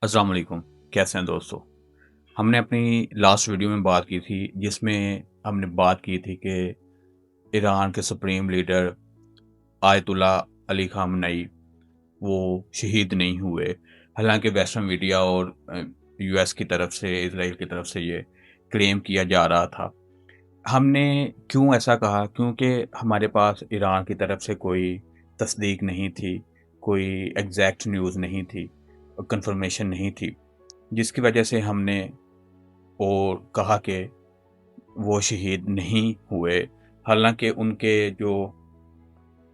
अस्सलाम वालेकुम। कैसे हैं दोस्तों? हमने अपनी लास्ट वीडियो में बात की थी जिसमें हमने बात की थी कि ईरान के सुप्रीम लीडर आयतुल्ला अली ख़ामनेई वो शहीद नहीं हुए। हालांकि वेस्टर्न मीडिया और यूएस की तरफ से, इजराइल की तरफ से ये क्लेम किया जा रहा था। हमने क्यों ऐसा कहा? क्योंकि हमारे पास ईरान की तरफ से कोई तस्दीक नहीं थी, कोई एग्जैक्ट न्यूज़ नहीं थी, कंफर्मेशन नहीं थी, जिसकी वजह से हमने और कहा कि वो शहीद नहीं हुए। हालांकि उनके जो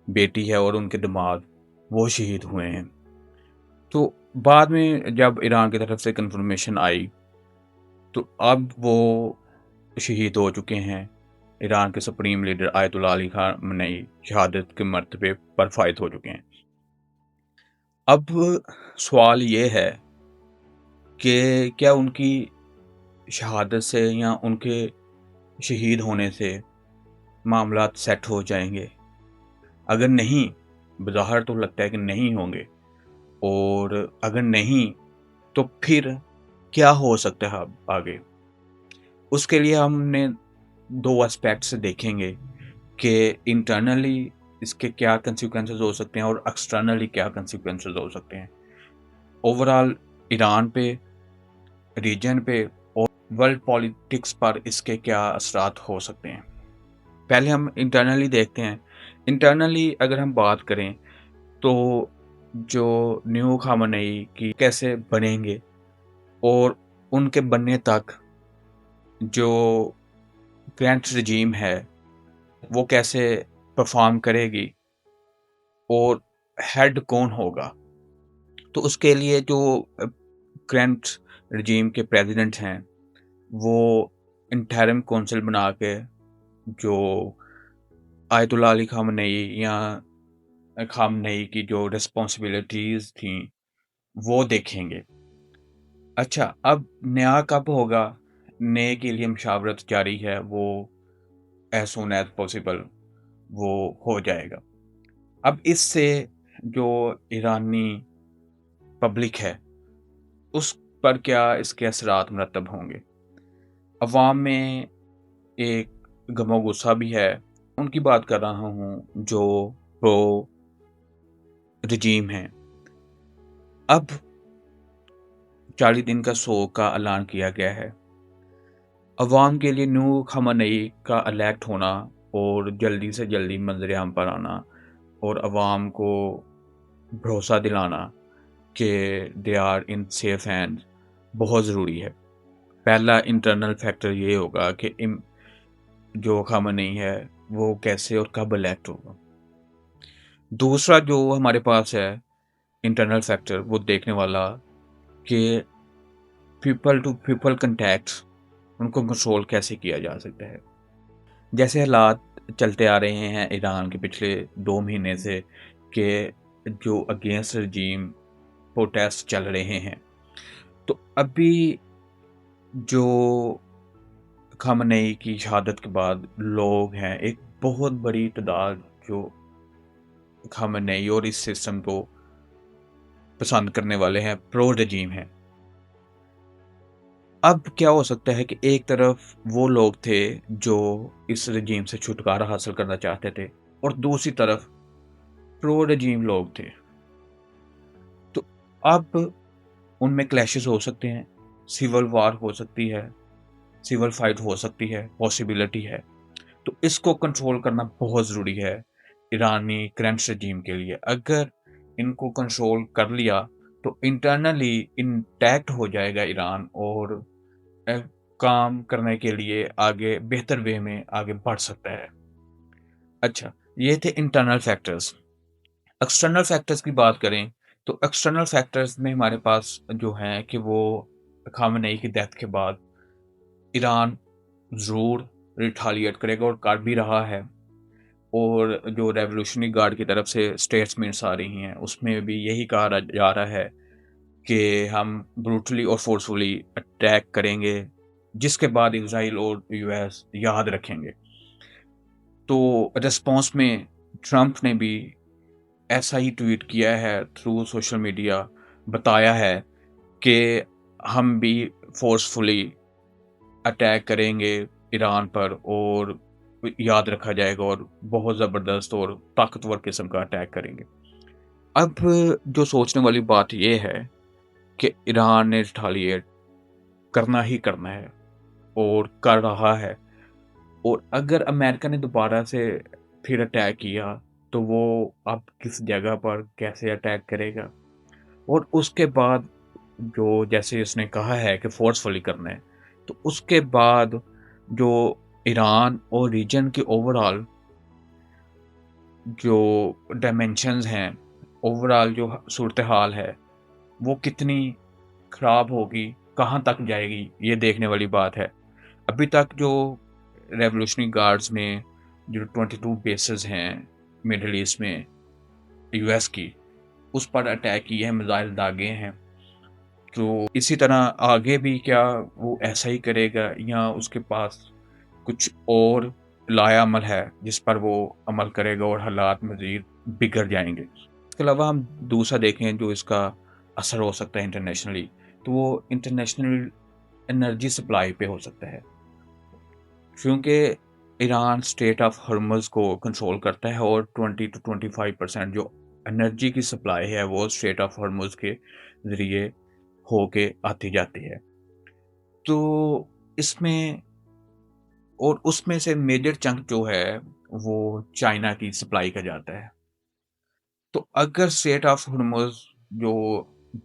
बेटी है और उनके दामाद वो शहीद हुए हैं। तो बाद में जब ईरान की तरफ से कंफर्मेशन आई तो अब वो शहीद हो चुके हैं। ईरान के supreme leader ayatollah Ali Khamenei शहादत के मर्तबे पर फायद हो चुके हैं। अब सवाल ये है कि क्या उनकी शहादत से या उनके शहीद होने से मामलात सेट हो जाएंगे? अगर नहीं, बज़ाहिर तो लगता है कि नहीं होंगे, और अगर नहीं तो फिर क्या हो सकता है अब आगे? उसके लिए हमने 2 एस्पेक्ट्स देखेंगे कि इंटरनली इसके क्या कंसिक्वेंसेस हो सकते हैं और एक्सटर्नली क्या कंसिक्वेंसेस हो सकते हैं। ओवरऑल ईरान पे, रीजन पे और वर्ल्ड पॉलिटिक्स पर इसके क्या असरात हो सकते हैं। पहले हम इंटरनली देखते हैं। इंटरनली अगर हम बात करें तो जो न्यू खामनेई की कैसे बनेंगे और उनके बनने तक जो करंट रजीम है वो कैसे परफॉर्म करेगी और हेड कौन होगा। तो उसके लिए जो करंट रजीम के प्रेसिडेंट हैं वो इंटरिम काउंसिल बना के जो आयतुल्ला अली खामनेई या खामनेई की जो रिस्पॉन्सिबिलिटीज़ थी वो देखेंगे। अच्छा, अब नया कब होगा? नए के लिए मशावरत जारी है, वो एज़ सून एज़ पॉसिबल वो हो जाएगा। अब इससे जो ईरानी पब्लिक है, उस पर क्या इसके असरात मुरतब होंगे? अवाम में एक गमो-गुस्सा भी है। उनकी बात कर रहा हूँ जो प्रो रजीम हैं। अब 40 दिन का शोक का ऐलान किया गया है। अवाम के लिए न्यू खamenei का इलेक्ट होना और जल्दी से जल्दी मंजर-ए-आम पर आना और अवाम को भरोसा दिलाना कि they are in safe hands बहुत ज़रूरी है। पहला इंटरनल फैक्टर ये होगा कि जो खamenei है वो कैसे और कब इलेक्ट होगा। दूसरा जो हमारे पास है इंटरनल फैक्टर वो देखने वाला कि पीपल टू पीपल कॉन्टैक्ट्स उनको कंट्रोल कैसे किया जा सकता है। जैसे हालात चलते आ रहे हैं ईरान के पिछले 2 महीने से कि जो अगेंस्ट रजीम प्रोटेस्ट चल रहे हैं, तो अभी जो खामनेई की शहादत के बाद लोग हैं, एक बहुत बड़ी तादाद जो खामनेई और इस सिस्टम को पसंद करने वाले हैं, प्रो रजीम हैं। अब क्या हो सकता है कि एक तरफ वो लोग थे जो इस रजीम से छुटकारा हासिल करना चाहते थे और दूसरी तरफ प्रो रजीम लोग थे। तो अब उनमें क्लैशेस हो सकते हैं, सिविल वार हो सकती है, सिविल फाइट हो सकती है, पॉसिबिलिटी है। तो इसको कंट्रोल करना बहुत ज़रूरी है ईरानी करंट रजीम के लिए। अगर इनको कंट्रोल कर लिया तो इंटरनली इंटैक्ट हो जाएगा ईरान और अ, काम करने के लिए आगे बेहतर वे में आगे बढ़ सकता है। अच्छा, ये थे इंटरनल फैक्टर्स। एक्सटर्नल फैक्टर्स की बात करें तो एक्सटर्नल फैक्टर्स में हमारे पास जो हैं कि वो खामेनेई की डेथ के बाद ईरान ज़रूर रिटालिएट करेगा और कर भी रहा है। और जो रेवोल्यूशनरी गार्ड की तरफ से स्टेटमेंट्स आ रही हैं उसमें भी यही कहा जा रहा है कि हम ब्रूटली और फोर्सफुली अटैक करेंगे, जिसके बाद इज़राइल और यूएस याद रखेंगे। तो रिस्पॉन्स में ट्रंप ने भी ऐसा ही ट्वीट किया है थ्रू सोशल मीडिया, बताया है کہ ہم بھی فورسفلی اٹیک کریں گے ایران پر، اور یاد رکھا جائے گا، اور بہت زبردست اور طاقتور قسم کا اٹیک کریں گے۔ اب جو سوچنے والی بات یہ ہے کہ ایران نے ریٹالیٹ کرنا ہی کرنا ہے اور کر رہا ہے، اور اگر امریکہ نے دوبارہ سے پھر اٹیک کیا تو وہ اب کس جگہ پر کیسے اٹیک کرے گا، اور اس کے بعد جو جیسے اس نے کہا ہے کہ فورسفلی کرنا ہے، تو اس کے بعد جو ایران اور ریجن کی اوورآل جو ڈائمینشنز ہیں، اوورآل جو صورتحال ہے، وہ کتنی خراب ہوگی، کہاں تک جائے گی، یہ دیکھنے والی بات ہے۔ ابھی تک جو ریولوشنری گارڈز نے جو 22 بیسز ہیں مڈل ایسٹ میں یو ایس کی، اس پر اٹیک کیے ہیں، میزائل داغے ہیں، تو اسی طرح آگے بھی کیا وہ ایسا ہی کرے گا، یا اس کے پاس کچھ اور لایا عمل ہے جس پر وہ عمل کرے گا اور حالات مزید بگڑ جائیں گے۔ اس کے علاوہ ہم دوسرا دیکھیں جو اس کا اثر ہو سکتا ہے انٹرنیشنلی، تو وہ انٹرنیشنل انرجی سپلائی پہ ہو سکتا ہے، کیونکہ ایران اسٹیٹ آف ہرمز کو کنٹرول کرتا ہے، اور 20 to 25% جو انرجی کی سپلائی ہے وہ اسٹیٹ آف ہرمز کے ذریعے ہو کے آتی جاتی ہے۔ تو اس میں، اور اس میں سے میجر چنک جو ہے وہ چائنا کی سپلائی کا جاتا ہے۔ تو اگر اسٹیٹ آف ہرمز جو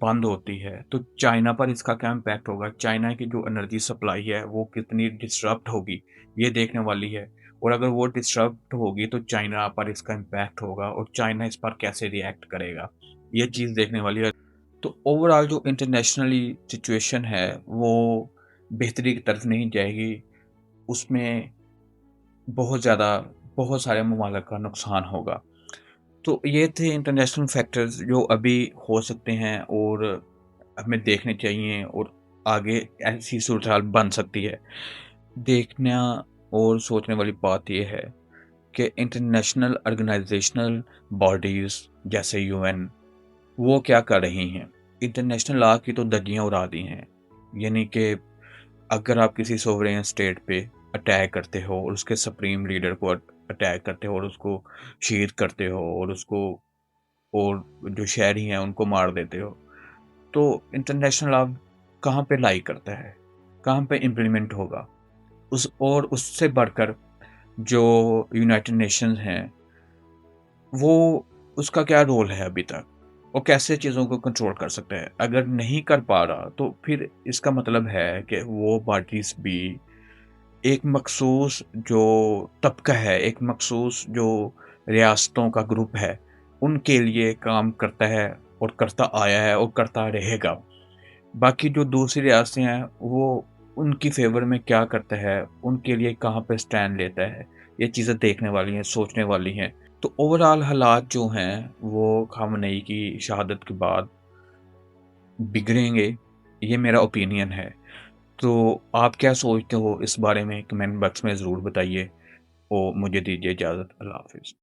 بند ہوتی ہے تو چائنا پر اس کا کیا امپیکٹ ہوگا، چائنا کی جو انرجی سپلائی ہے وہ کتنی ڈسٹرپٹ ہوگی، یہ دیکھنے والی ہے۔ اور اگر وہ ڈسٹرپٹ ہوگی تو چائنا پر اس کا امپیکٹ ہوگا، اور چائنا اس پر کیسے ری ایکٹ کرے گا، یہ چیز دیکھنے والی ہے۔ تو اوورآل جو انٹرنیشنلی سچویشن ہے وہ بہتری کی طرف نہیں جائے گی، اس میں بہت سارے ممالک کا نقصان ہوگا۔ تو یہ تھے انٹرنیشنل فیکٹرز جو ابھی ہو سکتے ہیں اور ہمیں دیکھنے چاہیے، اور آگے ایسی صورتحال بن سکتی ہے۔ دیکھنا اور سوچنے والی بات یہ ہے کہ انٹرنیشنل آرگنائزیشنل باڈیز جیسے UN وہ کیا کر رہی ہیں۔ انٹرنیشنل لا کی تو دھجیاں اڑا دی ہیں، یعنی کہ اگر آپ کسی سوورین اسٹیٹ پہ اٹیک کرتے ہو اور اس کے سپریم لیڈر کو اٹیک کرتے ہو اور اس کو شہید کرتے ہو، اور اس کو، اور جو شہری ہیں ان کو مار دیتے ہو، تو انٹرنیشنل لا کہاں پہ لائی کرتا ہے، کہاں پہ امپلیمنٹ ہوگا؟ اور اس سے بڑھ کر جو یونائٹڈ نیشنز ہیں، وہ اس کا کیا رول ہے ابھی تک، وہ کیسے چیزوں کو کنٹرول کر سکتا ہے؟ اگر نہیں کر پا رہا تو پھر اس کا مطلب ہے کہ وہ باڈیز بھی ایک مخصوص جو طبقہ ہے، ایک مخصوص جو ریاستوں کا گروپ ہے، ان کے لیے کام کرتا ہے، اور کرتا آیا ہے اور کرتا رہے گا۔ باقی جو دوسری ریاستیں ہیں وہ ان کی فیور میں کیا کرتا ہے، ان کے لیے کہاں پہ سٹینڈ لیتا ہے، یہ چیزیں دیکھنے والی ہیں، سوچنے والی ہیں۔ تو اوورآل حالات جو ہیں وہ خامنئی کی شہادت کے بعد بگڑیں گے، یہ میرا اوپینین ہے۔ تو آپ کیا سوچتے ہو اس بارے میں؟ کمنٹ باکس میں ضرور بتائیے، اور مجھے دیجیے اجازت۔ اللہ حافظ۔